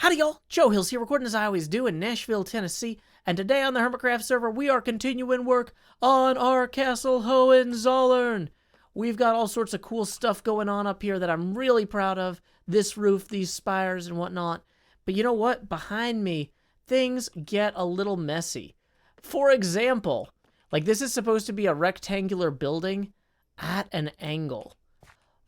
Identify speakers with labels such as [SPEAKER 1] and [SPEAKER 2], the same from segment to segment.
[SPEAKER 1] Howdy y'all, Joe Hills here, recording as I always do in Nashville, Tennessee, and today on the HermitCraft server we are continuing work on our Castle Hohenzollern. We've got all sorts of cool stuff going on up here that I'm really proud of, this roof, these spires and whatnot, but you know what, behind me, things get a little messy. For example, like this is supposed to be a rectangular building at an angle.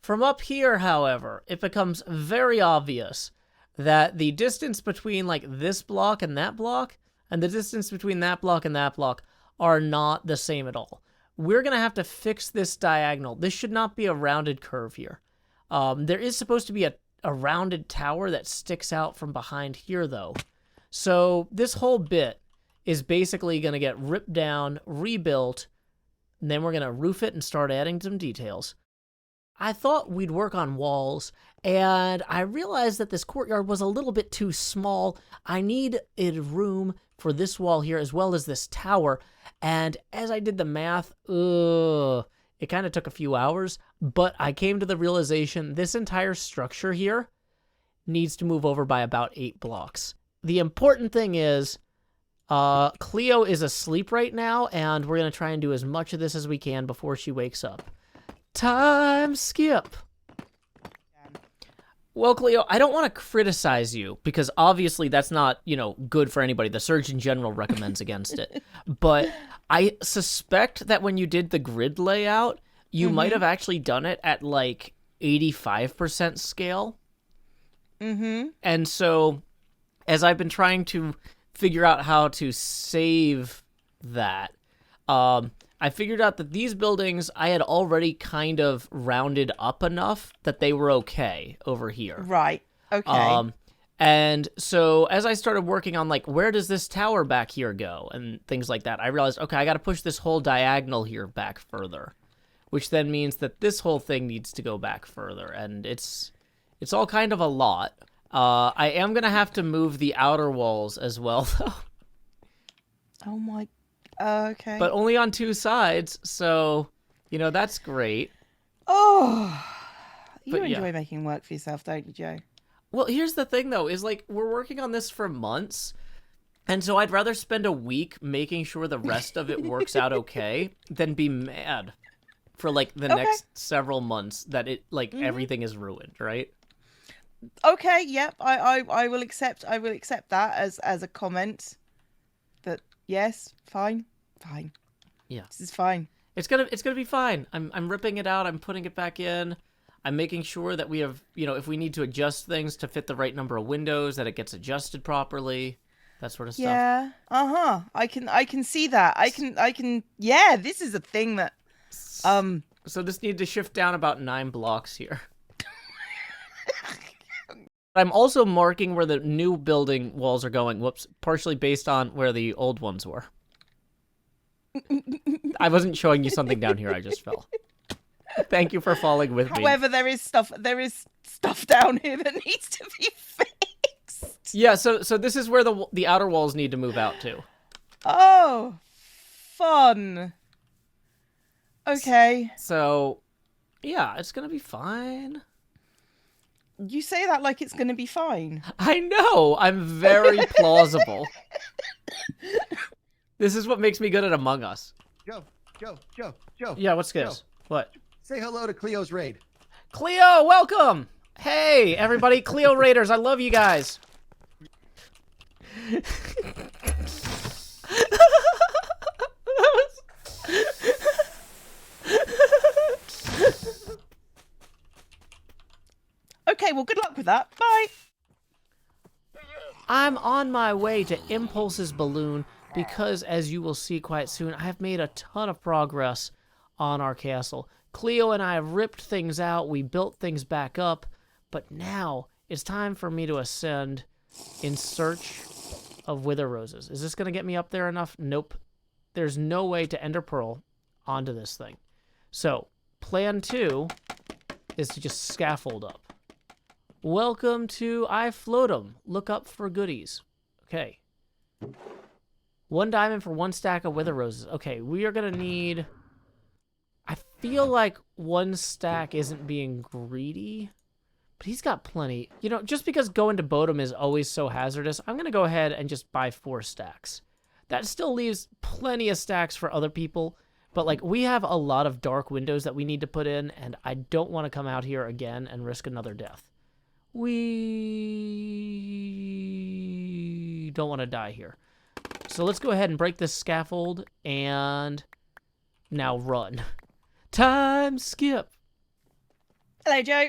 [SPEAKER 1] From up here, however, it becomes very obvious that the distance between like this block and the distance between that block and that block are not the same at all. We're going to have to fix this diagonal. This should not be a rounded curve here. There is supposed to be a rounded tower that sticks out from behind here though. So this whole bit is basically going to get ripped down, rebuilt, and then we're going to roof it and start adding some details. I thought we'd work on walls, and I realized that this courtyard was a little bit too small. I need a room for this wall here as well as this tower, and as I did the math, it kind of took a few hours, but I came to the realization this entire structure here needs to move over by about 8 blocks. The important thing is, Cleo is asleep right now, and we're going to try and do as much of this as we can before she wakes up. Time skip. Well, Cleo, I don't want to criticize you because obviously that's not, good for anybody. The Surgeon General recommends against it. But I suspect that when you did the grid layout, you might have actually done it at like 85% scale. And so as I've been trying to figure out how to save that, I figured out that these buildings I had already kind of rounded up enough that they were okay over here.
[SPEAKER 2] Right. Okay.
[SPEAKER 1] And so as I started working on like, where does this tower back here go and things like that, I realized, okay, I got to push this whole diagonal here back further, which then means that this whole thing needs to go back further. And it's all kind of a lot. I am going to have to move the outer walls as well, though.
[SPEAKER 2] Oh my. Okay.
[SPEAKER 1] But only on 2 sides, so, that's great.
[SPEAKER 2] Oh, you
[SPEAKER 1] But,
[SPEAKER 2] enjoy making work for yourself, don't you, Joe?
[SPEAKER 1] Well, here's the thing, though, is, like, we're working on this for months, and so I'd rather spend a week making sure the rest of it works out okay than be mad for, like, the next several months that it, like, everything is ruined, right?
[SPEAKER 2] Okay, yep, I will accept that as a comment. That yes, fine.
[SPEAKER 1] Yeah.
[SPEAKER 2] This is fine.
[SPEAKER 1] It's gonna be fine. I'm ripping it out, I'm putting it back in. I'm making sure that we have, if we need to adjust things to fit the right number of windows, that it gets adjusted properly. That sort of stuff.
[SPEAKER 2] Yeah. I can see that. I can yeah, this is a thing that
[SPEAKER 1] So this needed to shift down about 9 blocks here. I'm also marking where the new building walls are going. Whoops. Partially based on where the old ones were. I wasn't showing you something down here. I just fell. Thank you for falling with me.
[SPEAKER 2] However, there is stuff down here that needs to be fixed.
[SPEAKER 1] Yeah, so this is where the outer walls need to move out to.
[SPEAKER 2] Oh, fun. Okay.
[SPEAKER 1] So, yeah, it's going to be fine.
[SPEAKER 2] You say that like it's going to be fine.
[SPEAKER 1] I know. I'm very plausible. This is what makes me good at Among Us.
[SPEAKER 3] Joe.
[SPEAKER 1] Yeah, what's this? What?
[SPEAKER 3] Say hello to Cleo's raid.
[SPEAKER 1] Cleo, welcome! Hey, everybody, Cleo Raiders, I love you guys.
[SPEAKER 2] Okay, well, good luck with that. Bye.
[SPEAKER 1] I'm on my way to Impulse's balloon because, as you will see quite soon, I have made a ton of progress on our castle. Cleo and I have ripped things out, we built things back up, but now it's time for me to ascend in search of wither roses. Is this going to get me up there enough? Nope. There's no way to ender pearl onto this thing. So, plan 2 is to just scaffold up. Welcome to iFloatem. Look up for goodies. Okay. 1 diamond for 1 stack of wither roses. Okay, we are going to need... I feel like 1 stack isn't being greedy, But he's got plenty. You know, just because going to Boatem is always so hazardous, I'm going to go ahead and just buy 4 stacks. That still leaves plenty of stacks for other people. But, like, we have a lot of dark windows that we need to put in, and I don't want to come out here again and risk another death. We don't want to die here. So let's go ahead and break this scaffold and now run. Time skip.
[SPEAKER 2] Hello, Joe.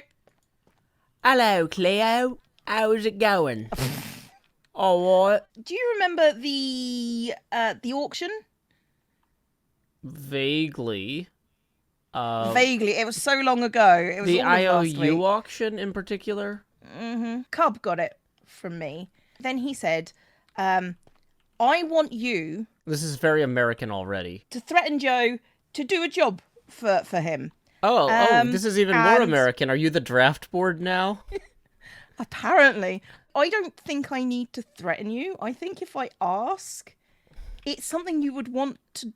[SPEAKER 4] Hello, Cleo. How's it going? All right.
[SPEAKER 2] Do you remember the auction?
[SPEAKER 1] Vaguely.
[SPEAKER 2] Vaguely. It was so long ago. It was
[SPEAKER 1] The
[SPEAKER 2] all of last
[SPEAKER 1] IOU
[SPEAKER 2] week.
[SPEAKER 1] auction in particular?
[SPEAKER 2] Cub got it from me. Then he said, I want you
[SPEAKER 1] This is very American already.
[SPEAKER 2] to threaten Joe to do a job for him.
[SPEAKER 1] Oh, this is even more
[SPEAKER 2] and-
[SPEAKER 1] American. Are you the draft board now?
[SPEAKER 2] Apparently. I don't think I need to threaten you. I think if I ask, it's something you would want to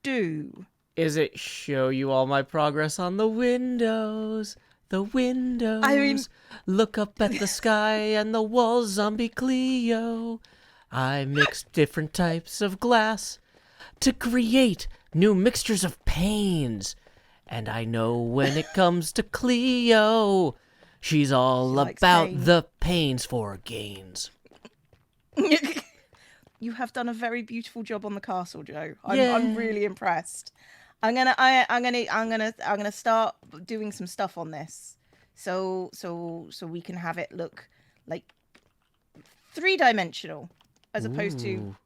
[SPEAKER 2] do.
[SPEAKER 1] Is it show you all my progress on the windows? The windows.
[SPEAKER 2] I mean-
[SPEAKER 1] Look up at the sky and the walls, zombie Cleo. I mixed different types of glass to create new mixtures of pains. And I know when it comes to Cleo, she's all
[SPEAKER 2] She likes
[SPEAKER 1] about
[SPEAKER 2] pain.
[SPEAKER 1] the pains for gains.
[SPEAKER 2] You have done a very beautiful job on the castle, Joe.
[SPEAKER 1] Yeah.
[SPEAKER 2] I'm really impressed. I'm gonna start doing some stuff on this, so we can have it look like 3-dimensional as opposed to
[SPEAKER 1] Ooh.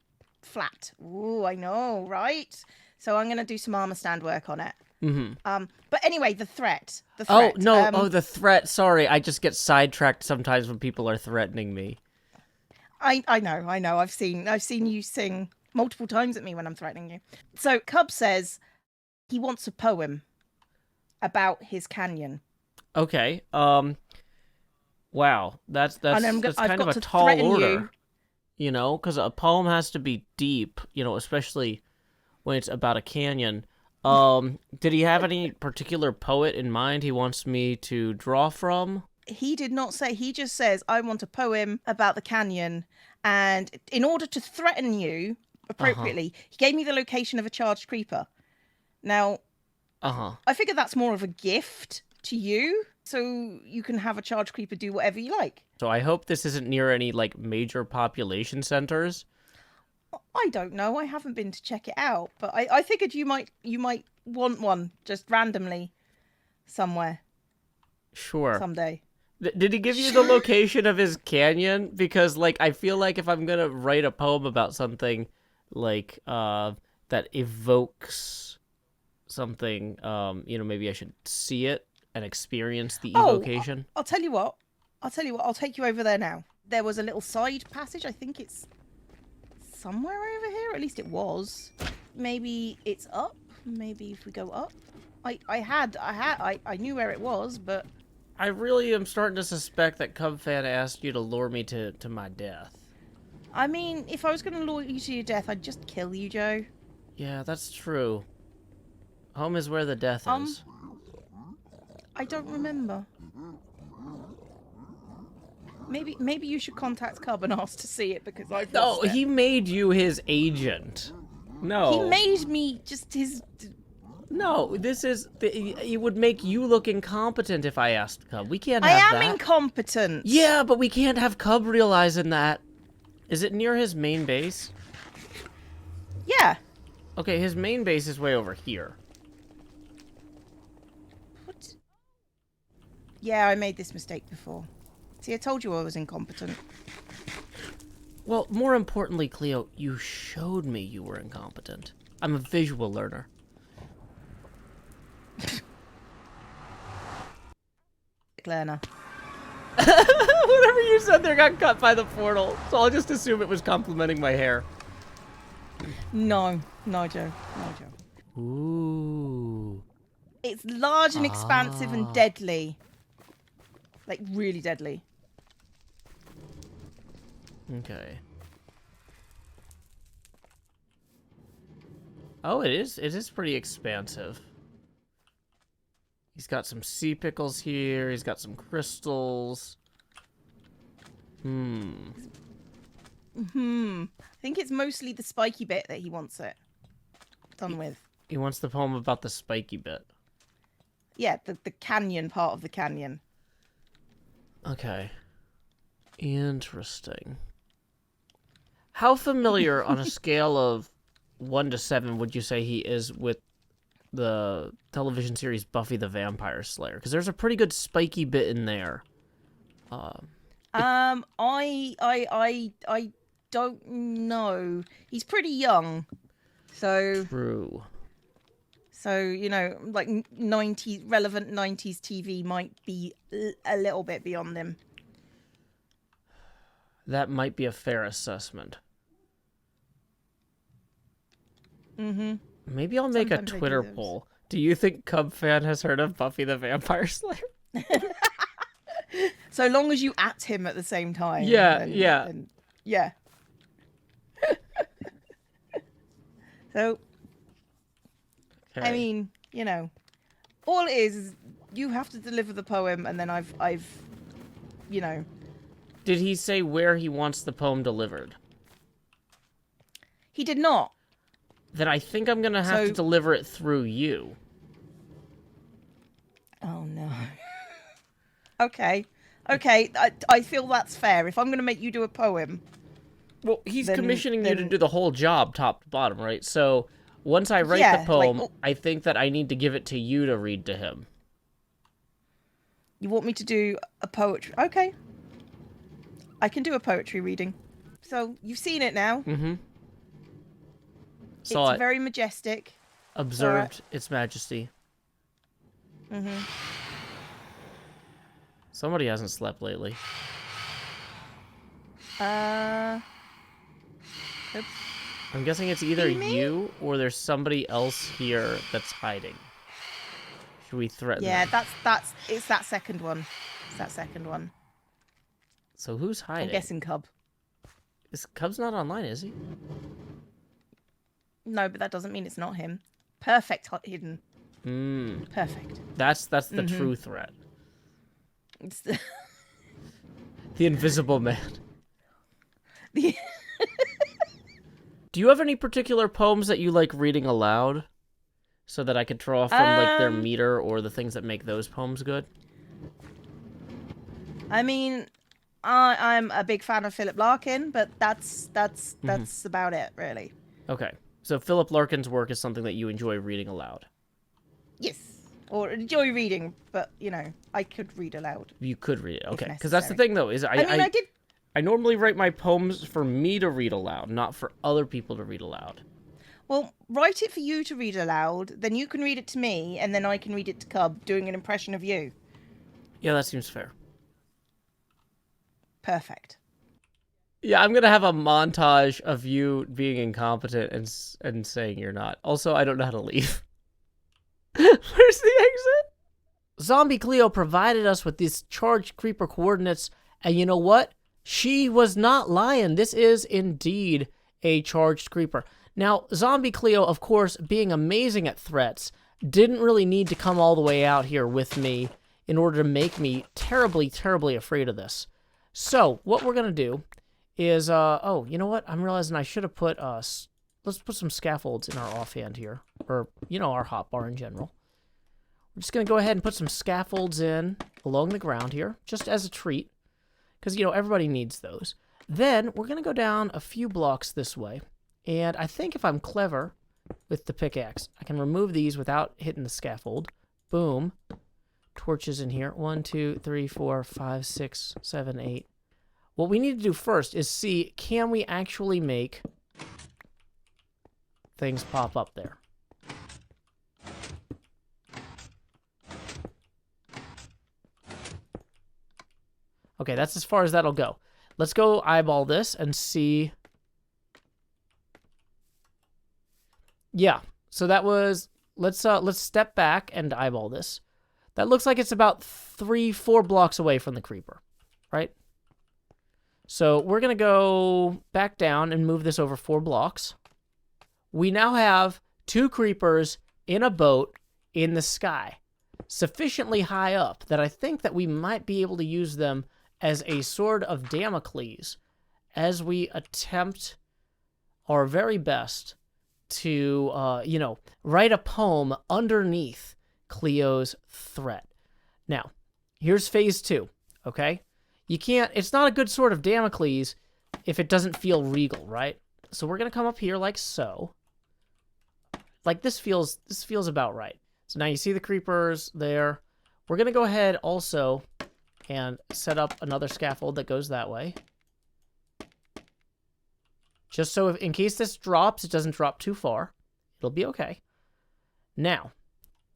[SPEAKER 2] flat. Ooh, I know, right? So I'm gonna do some armor stand work on it.
[SPEAKER 1] Mm-hmm.
[SPEAKER 2] But anyway, the threat.
[SPEAKER 1] Oh, no. The threat. Sorry. I just get sidetracked sometimes when people are threatening me.
[SPEAKER 2] I know. I've seen you sing multiple times at me when I'm threatening you. So Cub says he wants a poem about his canyon.
[SPEAKER 1] Okay. Wow. That's
[SPEAKER 2] And I've
[SPEAKER 1] kind of
[SPEAKER 2] got
[SPEAKER 1] a
[SPEAKER 2] to
[SPEAKER 1] tall
[SPEAKER 2] threaten
[SPEAKER 1] order.
[SPEAKER 2] you.
[SPEAKER 1] You know, because a poem has to be deep, you know, especially when it's about a canyon. Did he have any particular poet in mind he wants me to draw from?
[SPEAKER 2] He did not say. He just says, I want a poem about the canyon. And in order to threaten you appropriately, he gave me the location of a charged creeper. Now,
[SPEAKER 1] Uh-huh.
[SPEAKER 2] I figure that's more of a gift to you, so you can have a charged creeper do whatever you like.
[SPEAKER 1] So I hope this isn't near any, like, major population centers.
[SPEAKER 2] I don't know. I haven't been to check it out, but I figured you might want one just randomly somewhere
[SPEAKER 1] Sure.
[SPEAKER 2] someday.
[SPEAKER 1] Did he give you the location of his canyon? Because, like, I feel like if I'm gonna write a poem about something, like, that evokes something, you know, maybe I should see it and experience the evocation.
[SPEAKER 2] I'll tell you what. I'll take you over there now. There was a little side passage. I think it's somewhere over here. At least it was. Maybe it's up. Maybe if we go up. I knew where it was, but
[SPEAKER 1] I really am starting to suspect that Cubfan asked you to lure me to my death.
[SPEAKER 2] I mean, if I was going to lure you to your death, I'd just kill you, Joe.
[SPEAKER 1] Yeah, that's true. Home is where the death is.
[SPEAKER 2] I don't remember. Maybe you should contact Cub and ask to see it because I've
[SPEAKER 1] No,
[SPEAKER 2] lost it.
[SPEAKER 1] he made you his agent. No.
[SPEAKER 2] He made me just his.
[SPEAKER 1] No, this is... It would make you look incompetent if I asked Cub. We can't
[SPEAKER 2] I
[SPEAKER 1] have
[SPEAKER 2] am
[SPEAKER 1] that.
[SPEAKER 2] incompetent.
[SPEAKER 1] Yeah, but we can't have Cub realizing that. Is it near his main base?
[SPEAKER 2] Yeah.
[SPEAKER 1] Okay, his main base is way over here.
[SPEAKER 2] What? Yeah, I made this mistake before. See, I told you I was incompetent.
[SPEAKER 1] Well, more importantly, Cleo, you showed me you were incompetent. I'm a visual learner.
[SPEAKER 2] Learner.
[SPEAKER 1] Whatever you said there got cut by the portal, so I'll just assume it was complimenting my hair.
[SPEAKER 2] No, Joe. No, Joe.
[SPEAKER 1] Ooh.
[SPEAKER 2] It's large and expansive and deadly. Like, really deadly.
[SPEAKER 1] Okay. Oh, it is pretty expansive. He's got some sea pickles here. He's got some crystals.
[SPEAKER 2] I think it's mostly the spiky bit that he wants it done with.
[SPEAKER 1] He wants the poem about the spiky bit.
[SPEAKER 2] Yeah, the canyon part of the canyon.
[SPEAKER 1] Okay. Interesting. How familiar on a scale of 1 to 7 would you say he is with the television series Buffy the Vampire Slayer? Because there's a pretty good spiky bit in there.
[SPEAKER 2] I don't know. He's pretty young, so
[SPEAKER 1] True.
[SPEAKER 2] you know, like 90s relevant 90s TV might be a little bit beyond him.
[SPEAKER 1] That might be a fair assessment. Maybe I'll make
[SPEAKER 2] Sometimes
[SPEAKER 1] a
[SPEAKER 2] I do
[SPEAKER 1] Twitter
[SPEAKER 2] those.
[SPEAKER 1] poll. Do you think Cubfan has heard of Buffy the Vampire Slayer?
[SPEAKER 2] So long as you at him at the same time.
[SPEAKER 1] Yeah,
[SPEAKER 2] then-
[SPEAKER 1] yeah.
[SPEAKER 2] then- yeah. So,
[SPEAKER 1] Okay.
[SPEAKER 2] I mean, you know, all it is you have to deliver the poem, and then I've, you know,
[SPEAKER 1] Did he say where he wants the poem delivered?
[SPEAKER 2] he did not.
[SPEAKER 1] Then I think I'm gonna have to
[SPEAKER 2] So-
[SPEAKER 1] deliver it through you.
[SPEAKER 2] Oh no. Okay. I feel that's fair. If I'm going to make you do a poem,
[SPEAKER 1] Well, he's
[SPEAKER 2] Then-
[SPEAKER 1] commissioning you to
[SPEAKER 2] then-
[SPEAKER 1] do the whole job, top to bottom, right? So once I write
[SPEAKER 2] Yeah,
[SPEAKER 1] the poem,
[SPEAKER 2] like-
[SPEAKER 1] I think that I need to give it to you to read to him.
[SPEAKER 2] you want me to do a poetry. Okay. I can do a poetry reading. So you've seen it now.
[SPEAKER 1] Mm-hmm. Saw
[SPEAKER 2] It's
[SPEAKER 1] it.
[SPEAKER 2] very majestic.
[SPEAKER 1] Observed its majesty.
[SPEAKER 2] Mm-hmm.
[SPEAKER 1] Somebody hasn't slept lately.
[SPEAKER 2] Oops.
[SPEAKER 1] I'm guessing it's either
[SPEAKER 2] Me?
[SPEAKER 1] you or there's somebody else here that's hiding. Should we threaten
[SPEAKER 2] Yeah,
[SPEAKER 1] them?
[SPEAKER 2] it's that second one. It's that second one.
[SPEAKER 1] So who's hiding?
[SPEAKER 2] I'm guessing Cub.
[SPEAKER 1] Cub's not online, is he?
[SPEAKER 2] No, but that doesn't mean it's not him. Perfect hidden.
[SPEAKER 1] Hmm.
[SPEAKER 2] Perfect.
[SPEAKER 1] That's the
[SPEAKER 2] Mm-hmm.
[SPEAKER 1] true threat.
[SPEAKER 2] It's the...
[SPEAKER 1] The invisible man.
[SPEAKER 2] the...
[SPEAKER 1] Do you have any particular poems that you like reading aloud? So that I could draw from like their meter or the things that make those poems good?
[SPEAKER 2] I mean, I'm a big fan of Philip Larkin, but that's about it, really.
[SPEAKER 1] Okay. So Philip Larkin's work is something that you enjoy reading aloud.
[SPEAKER 2] Yes. Or enjoy reading, but, you know, I could read aloud.
[SPEAKER 1] You could read it. Okay. Because
[SPEAKER 2] necessary.
[SPEAKER 1] that's the thing though, is
[SPEAKER 2] I mean, I did...
[SPEAKER 1] I normally write my poems for me to read aloud, not for other people to read aloud.
[SPEAKER 2] Well, write it for you to read aloud, then you can read it to me, and then I can read it to Cub, doing an impression of you.
[SPEAKER 1] Yeah, that seems fair.
[SPEAKER 2] Perfect.
[SPEAKER 1] Yeah, I'm gonna have a montage of you being incompetent and saying you're not. Also, I don't know how to leave. Where's the exit? Zombie Cleo provided us with these charged creeper coordinates, and you know what? She was not lying. This is indeed a charged creeper. Now, Zombie Cleo, of course, being amazing at threats, didn't really need to come all the way out here with me in order to make me terribly, terribly afraid of this. So, what we're going to do is, oh, you know what? I'm realizing I should have put, let's put some scaffolds in our offhand here. Or, you know, our hotbar in general. We're just going to go ahead and put some scaffolds in along the ground here, just as a treat. Because, you know, everybody needs those. Then, we're going to go down a few blocks this way. And I think if I'm clever with the pickaxe, I can remove these without hitting the scaffold. Boom. Torches in here. 1, 2, 3, 4, 5, 6, 7, 8. What we need to do first is see, can we actually make things pop up there? Okay, that's as far as that'll go. Let's go eyeball this and see. Yeah, so that was, let's step back and eyeball this. That looks like it's about 3-4 blocks away from the creeper, right? So we're going to go back down and move this over 4 blocks. We now have 2 creepers in a boat in the sky. sufficiently high up that I think that we might be able to use them as a sword of Damocles as we attempt our very best to, you know, write a poem underneath Cleo's threat. Now, here's phase 2, okay? You can't, it's not a good sword of Damocles if it doesn't feel regal, right? So we're going to come up here like so. Like this feels about right. So now you see the creepers there. We're going to go ahead also and set up another scaffold that goes that way. Just so if, in case this drops, it doesn't drop too far. It'll be okay. Now,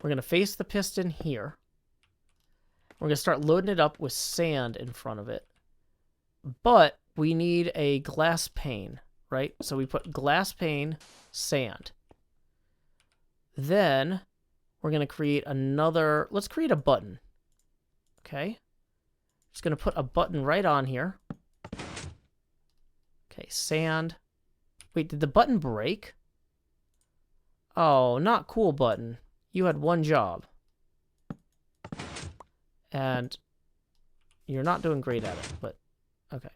[SPEAKER 1] we're going to face the piston here. We're going to start loading it up with sand in front of it. But we need a glass pane, right? So we put glass pane, sand. Then we're going to create another... Let's create a button. Okay. Just going to put a button right on here. Okay, sand. Wait, did the button break? Oh, not cool, button. You had one job. And you're not doing great at it, but okay.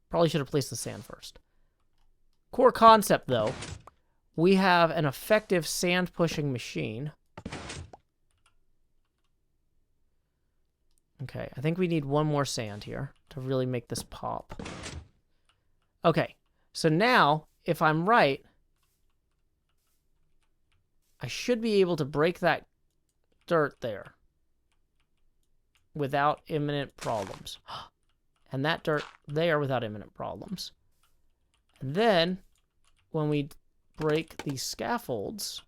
[SPEAKER 1] Probably should have placed the sand first. Core concept, though. We have an effective sand-pushing machine. Okay, I think we need one more sand here to really make this pop. Okay, so now, if I'm right, I should be able to break that dirt there without imminent problems. And that dirt there without imminent problems. And then, when we break these scaffolds,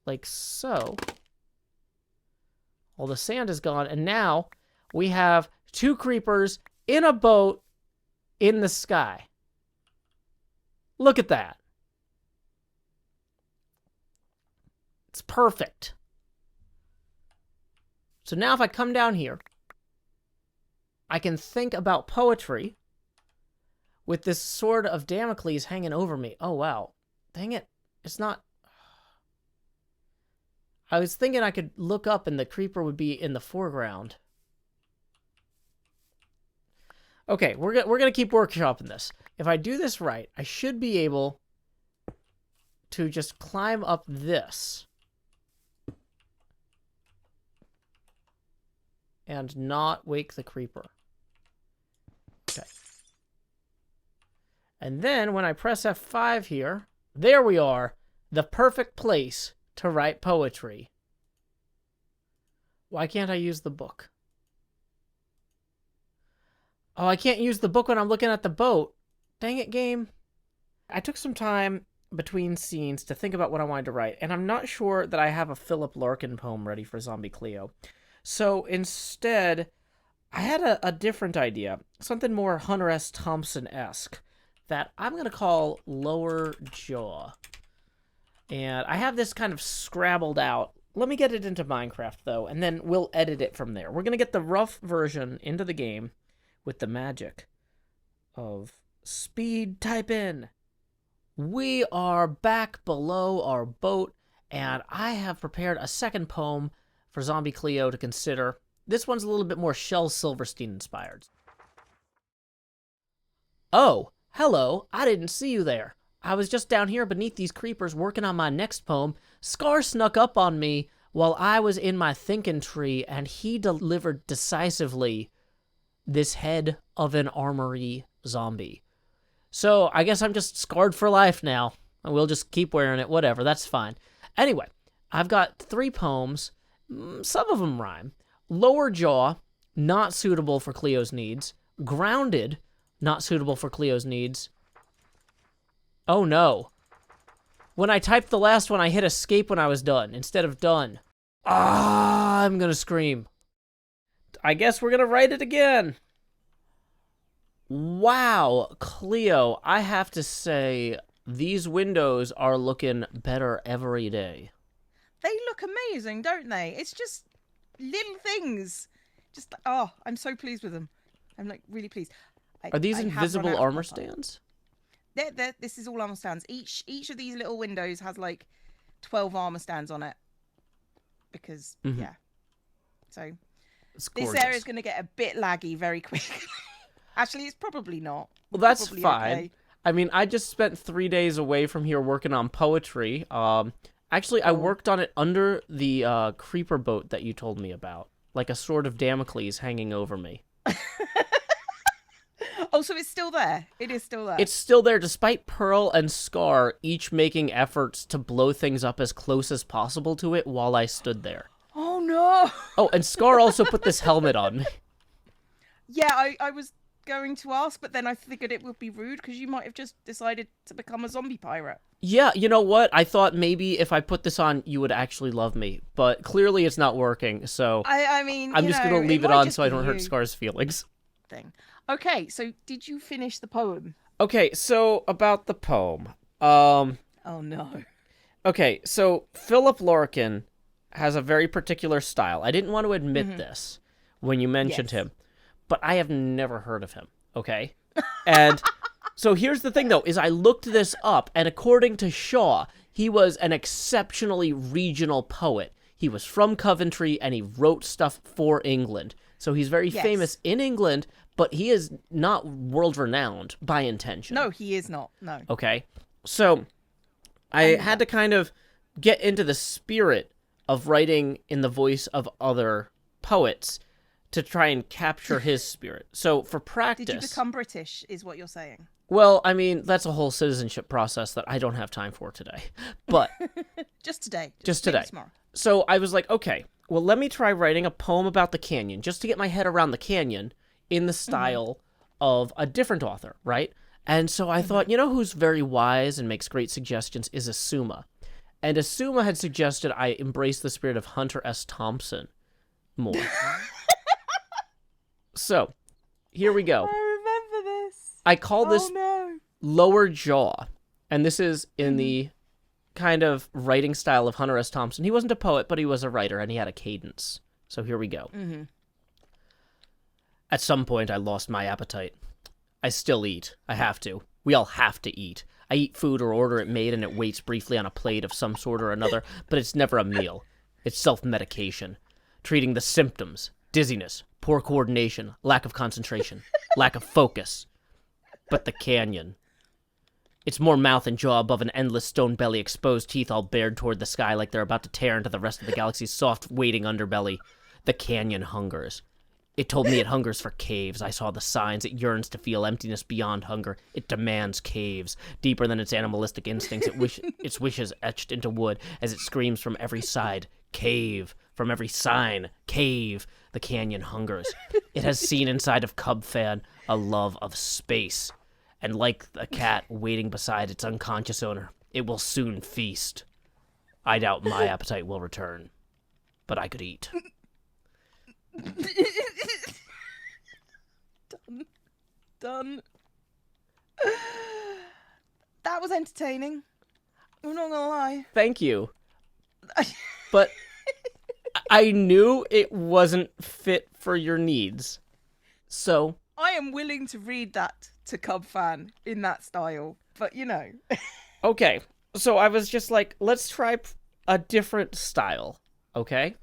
[SPEAKER 1] like so, all the sand is gone, and now we have 2 creepers in a boat in the sky. Look at that. It's perfect. So now if I come down here, I can think about poetry with this sword of Damocles hanging over me. Oh, wow. Dang it. It's not... I was thinking I could look up and the creeper would be in the foreground. Okay, we're gonna keep workshopping this. If I do this right, I should be able to just climb up this and not wake the creeper. Okay. And then when I press F5 here, there we are, the perfect place to write poetry. Why can't I use the book? Oh, I can't use the book when I'm looking at the boat. Dang it, game. I took some time between scenes to think about what I wanted to write, and I'm not sure that I have a Philip Larkin poem ready for Zombie Cleo. So instead, I had a different idea, something more Hunter S. Thompson-esque, that I'm going to call Lower Jaw. And I have this kind of scrabbled out. Let me get it into Minecraft, though, and then we'll edit it from there. We're going to get the rough version into the game with the magic of speed type in. We are back below our boat, and I have prepared a second poem for Zombie Cleo to consider. This one's a little bit more Shel Silverstein inspired. Oh, hello, I didn't see you there. I was just down here beneath these creepers working on my next poem. Scar snuck up on me while I was in my thinking tree, and he delivered decisively this head of an armory zombie. So I guess I'm just scarred for life now, and we'll just keep wearing it, whatever, that's fine. Anyway, I've got 3 poems. Some of them rhyme. Lower Jaw, not suitable for Cleo's needs. Grounded, not suitable for Cleo's needs. Oh no. When I typed the last one, I hit escape when I was done, instead of done. Ah, I'm gonna scream. I guess we're gonna write it again. Wow, Cleo, I have to say, these windows are looking better every day.
[SPEAKER 2] They look amazing, don't they? It's just little things. Just, oh, I'm so pleased with them. I'm like really pleased.
[SPEAKER 1] Are these invisible armor stands?
[SPEAKER 2] This is all armor stands. Each of these little windows has like 12 armor stands on it. Because yeah. So
[SPEAKER 1] It's
[SPEAKER 2] this
[SPEAKER 1] gorgeous.
[SPEAKER 2] area is going to get a bit laggy very quickly. Actually, it's probably not.
[SPEAKER 1] Well, that's
[SPEAKER 2] Probably
[SPEAKER 1] fine.
[SPEAKER 2] okay.
[SPEAKER 1] I mean, I just spent 3 days away from here working on poetry. Actually, I worked on it under the creeper boat that you told me about, like a sword of Damocles hanging over me.
[SPEAKER 2] Oh, so it's still there. It is still there.
[SPEAKER 1] It's still there, despite Pearl and Scar each making efforts to blow things up as close as possible to it while I stood there.
[SPEAKER 2] Oh no.
[SPEAKER 1] Oh, and Scar also put this helmet on me.
[SPEAKER 2] Yeah, I was going to ask, but then I figured it would be rude because you might have just decided to become a zombie pirate.
[SPEAKER 1] Yeah, you know what? I thought maybe if I put this on, you would actually love me, but clearly it's not working, so
[SPEAKER 2] I mean,
[SPEAKER 1] I'm
[SPEAKER 2] you
[SPEAKER 1] just
[SPEAKER 2] know,
[SPEAKER 1] going to leave it
[SPEAKER 2] might
[SPEAKER 1] on
[SPEAKER 2] just
[SPEAKER 1] so I
[SPEAKER 2] be
[SPEAKER 1] don't hurt
[SPEAKER 2] you
[SPEAKER 1] Scar's feelings.
[SPEAKER 2] Thing. Okay, so did you finish the poem?
[SPEAKER 1] Okay, so about the poem.
[SPEAKER 2] Oh no.
[SPEAKER 1] Okay, so Philip Lorcan has a very particular style. I didn't want to admit this when you mentioned
[SPEAKER 2] Yes.
[SPEAKER 1] him, but I have never heard of him, okay? And so here's the thing, though, is I looked this up, and according to Shaw, he was an exceptionally regional poet. He was from Coventry, and he wrote stuff for England. So he's very
[SPEAKER 2] Yes.
[SPEAKER 1] famous in England, but he is not world-renowned by intention.
[SPEAKER 2] No, he is not. No.
[SPEAKER 1] Okay? So I had to kind of get into the spirit of writing in the voice of other poets to try and capture his spirit. So for practice...
[SPEAKER 2] Did you become British, is what you're saying?
[SPEAKER 1] Well, I mean, that's a whole citizenship process that I don't have time for today. But
[SPEAKER 2] Just today.
[SPEAKER 1] Just
[SPEAKER 2] maybe
[SPEAKER 1] today.
[SPEAKER 2] Tomorrow.
[SPEAKER 1] so I was like, okay, well, let me try writing a poem about the canyon just to get my head around the canyon in the style of a different author, right? And so I thought, you know who's very wise and makes great suggestions is Asuma. And Asuma had suggested I embrace the spirit of Hunter S. Thompson more. So, here we go.
[SPEAKER 2] I remember this.
[SPEAKER 1] I call this
[SPEAKER 2] no.
[SPEAKER 1] lower jaw. And this is in the kind of writing style of Hunter S. Thompson. He wasn't a poet, but he was a writer, and he had a cadence. So here we go. At some point, I lost my appetite. I still eat. I have to. We all have to eat. I eat food or order it made, and it waits briefly on a plate of some sort or another, but it's never a meal. It's self-medication. Treating the symptoms. Dizziness, poor coordination, lack of concentration, lack of focus. But the canyon. It's more mouth and jaw above an endless stone belly, exposed teeth all bared toward the sky like they're about to tear into the rest of the galaxy's soft, waiting underbelly. The canyon hungers. It told me it hungers for caves. I saw the signs. It yearns to feel emptiness beyond hunger. It demands caves. Deeper than its animalistic instincts, its wishes etched into wood as it screams from every side, cave. From every sign, cave. The canyon hungers. It has seen inside of Cubfan a love of space. And like the cat waiting beside its unconscious owner, it will soon feast. I doubt my appetite will return, but I could eat.
[SPEAKER 2] Done. That was entertaining. I'm not gonna lie.
[SPEAKER 1] Thank you. But I knew it wasn't fit for your needs. So,
[SPEAKER 2] I am willing to read that to Cubfan in that style, but you know.
[SPEAKER 1] okay. So I was just like, let's try a different style, okay?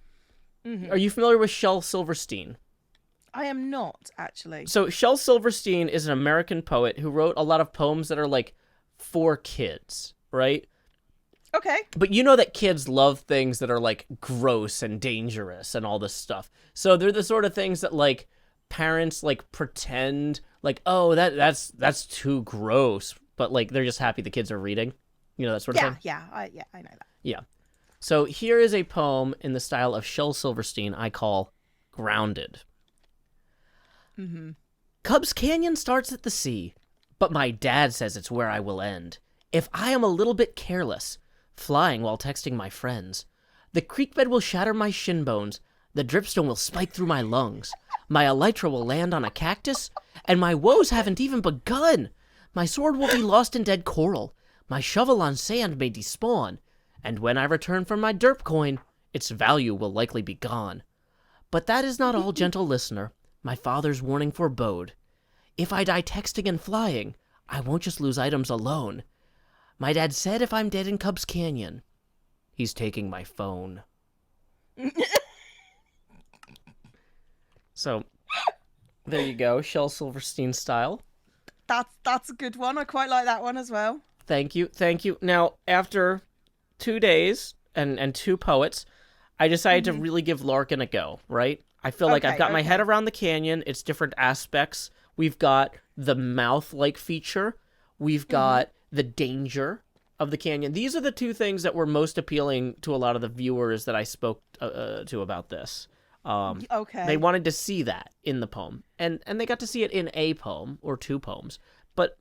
[SPEAKER 1] Are you familiar with Shel Silverstein?
[SPEAKER 2] I am not, actually.
[SPEAKER 1] So Shel Silverstein is an American poet who wrote a lot of poems that are like for kids, right?
[SPEAKER 2] Okay.
[SPEAKER 1] But you know that kids love things that are like gross and dangerous and all this stuff. So they're the sort of things that like parents like pretend like, oh, that's too gross, but like they're just happy the kids are reading. You know, that sort of thing.
[SPEAKER 2] Yeah, I know that.
[SPEAKER 1] Yeah. So here is a poem in the style of Shel Silverstein I call Grounded. Cub's Canyon starts at the sea, but my dad says it's where I will end. If I am a little bit careless, flying while texting my friends, the creek bed will shatter my shin bones, the dripstone will spike through my lungs, my elytra will land on a cactus, and my woes haven't even begun. My sword will be lost in dead coral, my shovel on sand may despawn, and when I return for my derp coin, its value will likely be gone. But that is not all, gentle listener. My father's warning forebode. If I die texting and flying, I won't just lose items alone. My dad said if I'm dead in Cubs Canyon, he's taking my phone. So, there you go, Shel Silverstein style.
[SPEAKER 2] That's a good one. I quite like that one as well.
[SPEAKER 1] Thank you. Now, after 2 days and 2 poets, I decided to really give Larkin a go, right? I feel like I've got my head around the canyon. It's different aspects. We've got the mouth-like feature. We've got the danger of the canyon. These are the 2 things that were most appealing to a lot of the viewers that I spoke to about this. They wanted to see that in the poem, and they got to see it in a poem or 2 poems. But,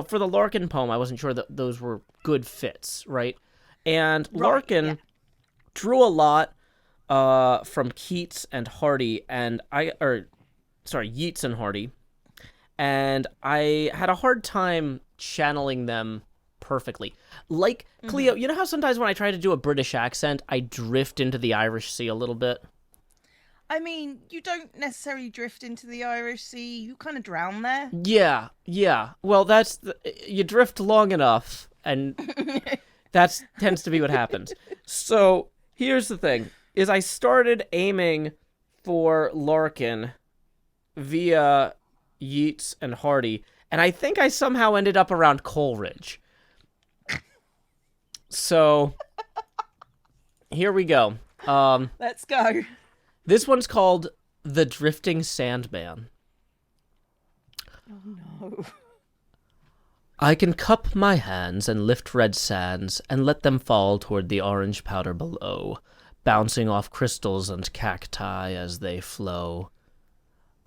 [SPEAKER 1] for the Larkin poem, I wasn't sure that those were good fits, right? And Larkin drew a lot from Keats and Hardy, Yeats and Hardy, and I had a hard time channeling them perfectly. Like, Cleo, you know how sometimes when I try to do a British accent, I drift into the Irish Sea a little bit?
[SPEAKER 2] I mean, you don't necessarily drift into the Irish Sea. You kind of drown there.
[SPEAKER 1] Yeah. Well, you drift long enough, and that tends to be what happens. So, here's the thing, is I started aiming for Larkin via Yeats and Hardy, and I think I somehow ended up around Coleridge. So, here we go.
[SPEAKER 2] Let's go.
[SPEAKER 1] This one's called The Drifting Sandman.
[SPEAKER 2] Oh, no.
[SPEAKER 1] I can cup my hands and lift red sands and let them fall toward the orange powder below, bouncing off crystals and cacti as they flow.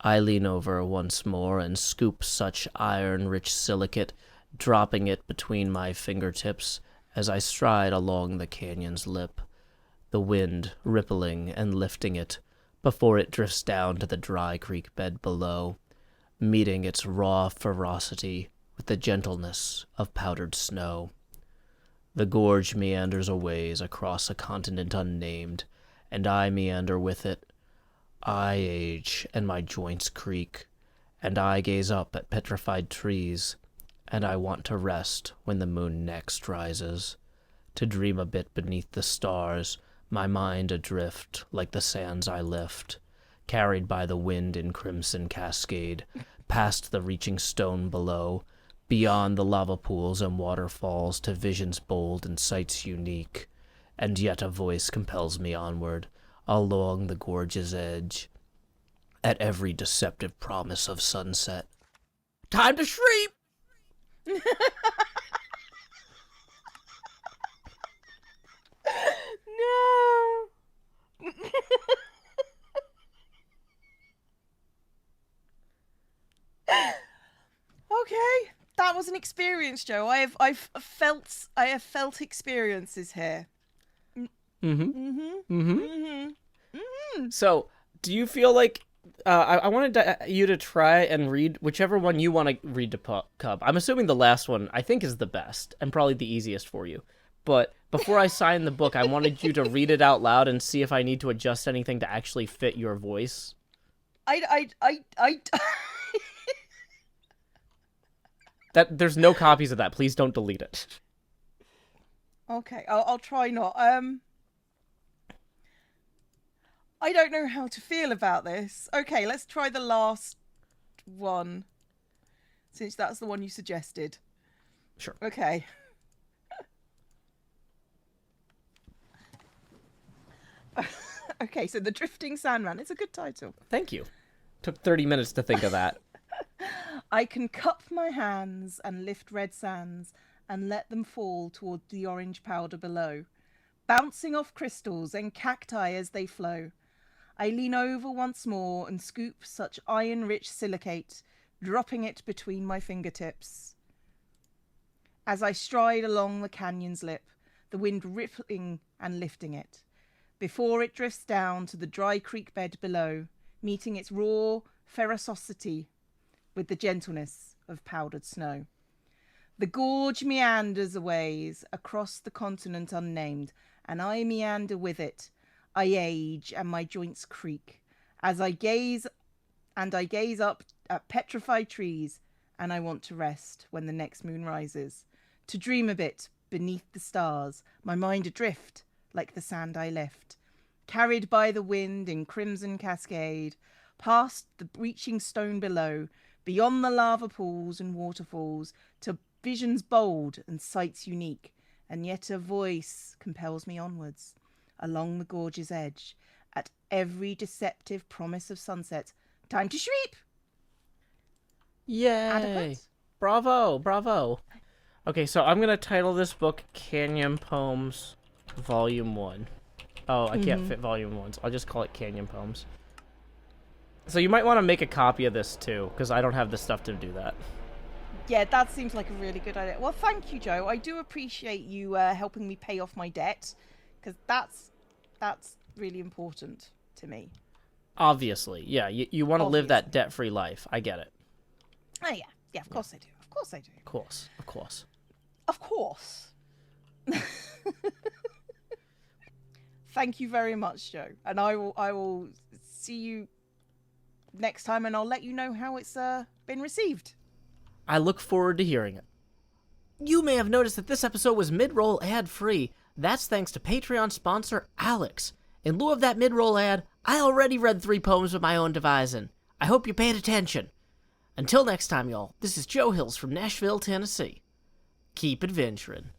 [SPEAKER 1] I lean over once more and scoop such iron-rich silicate, dropping it between my fingertips as I stride along the canyon's lip, the wind rippling and lifting it before it drifts down to the dry creek bed below, meeting its raw ferocity with the gentleness of powdered snow. The gorge meanders a ways across a continent unnamed, and I meander with it. I age, and my joints creak, and I gaze up at petrified trees, and I want to rest when the moon next rises, to dream a bit beneath the stars, my mind adrift like the sands I lift, carried by the wind in crimson cascade, past the reaching stone below, beyond the lava pools and waterfalls to visions bold and sights unique, and yet a voice compels me onward, along the gorge's edge, at every deceptive promise of sunset. Time to sleep!
[SPEAKER 2] No. Okay, that was an experience, Joe. I have felt experiences here.
[SPEAKER 1] So, do you feel like I wanted you to try and read whichever one you want to read to Cub? I'm assuming the last one I think is the best and probably the easiest for you. But before I sign the book, I wanted you to read it out loud and see if I need to adjust anything to actually fit your voice. There's no copies of that. Please don't delete it.
[SPEAKER 2] Okay, I'll try not. I don't know how to feel about this. Okay, let's try the last one, since that's the one you suggested.
[SPEAKER 1] Sure.
[SPEAKER 2] Okay. Okay, so The Drifting Sandman. It's a good title.
[SPEAKER 1] Thank you. Took 30 minutes to think of that.
[SPEAKER 2] I can cup my hands and lift red sands and let them fall toward the orange powder below, bouncing off crystals and cacti as they flow. I lean over once more and scoop such iron-rich silicate, dropping it between my fingertips. As I stride along the canyon's lip, the wind rippling and lifting it, before it drifts down to the dry creek bed below, meeting its raw ferocity with the gentleness of powdered snow. The gorge meanders a ways across the continent unnamed, and I meander with it. I age and my joints creak as I gaze up at petrified trees and I want to rest when the next moon rises, to dream a bit beneath the stars, my mind adrift like the sand I lift, carried by the wind in crimson cascade, past the reaching stone below, beyond the lava pools and waterfalls, to visions bold and sights unique, and yet a voice compels me onwards, along the gorge's edge, at every deceptive promise of sunset. Time to sweep!
[SPEAKER 1] Yay!
[SPEAKER 2] Adequate?
[SPEAKER 1] Bravo, bravo. Okay, so I'm gonna title this book Canyon Poems Volume 1. Oh, I can't fit Volume 1s. I'll just call it Canyon Poems. So you might want to make a copy of this too, because I don't have the stuff to do that.
[SPEAKER 2] Yeah, that seems like a really good idea. Well, thank you, Joe. I do appreciate you helping me pay off my debt, because that's really important to me.
[SPEAKER 1] Obviously, yeah. You want to live that debt-free life. I get it.
[SPEAKER 2] Oh, yeah. Yeah, of course I do. Of course I do.
[SPEAKER 1] Of course, of course.
[SPEAKER 2] Of course. Thank you very much, Joe. And I will see you next time, and I'll let you know how it's been received.
[SPEAKER 1] I look forward to hearing it. You may have noticed that this episode was mid-roll ad-free. That's thanks to Patreon sponsor Alex. In lieu of that mid-roll ad, I already read 3 poems of my own devising. I hope you paid attention. Until next time, y'all, this is Joe Hills from Nashville, Tennessee. Keep adventuring.